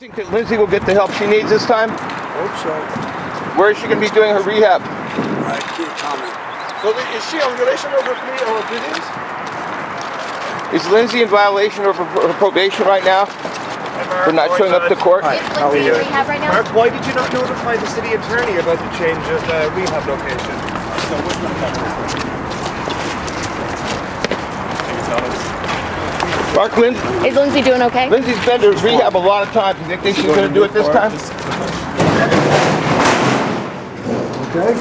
Think that Lindsay will get the help she needs this time? Hope so. Where is she going to be doing her rehab? I can't comment. So is she on relation of her plea or duties? Is Lindsay in violation of her probation right now for not showing up to court? Hi. Is Lindsay in rehab right now? Mark, why did you not notify the city attorney about the change of rehab location? So what's not happening? Mark, Is Lindsay doing okay? Lindsay's been to rehab a lot of times. You think she's going to do it this time? Okay.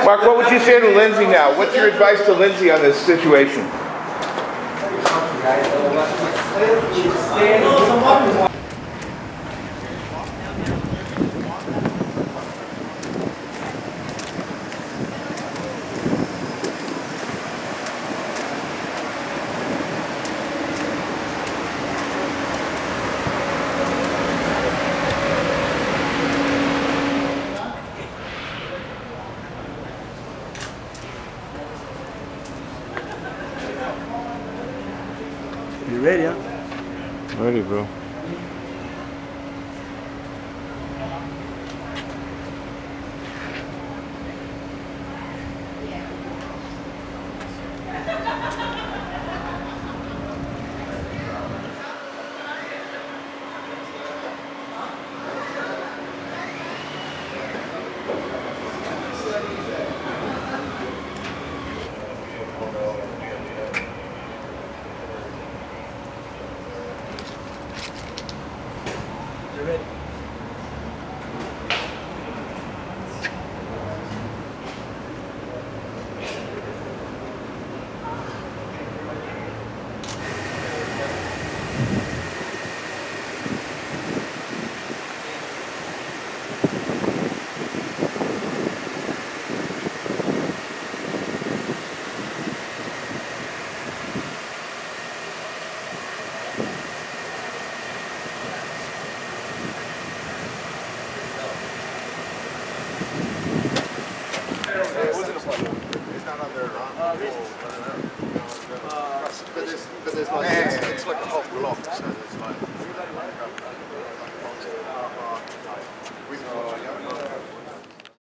Mark, what would you say to Lindsay now? What's your advice to Lindsay on this situation? You ready, huh? Ready, bro. You ready? But there's like, it's like a whole block, so there's like...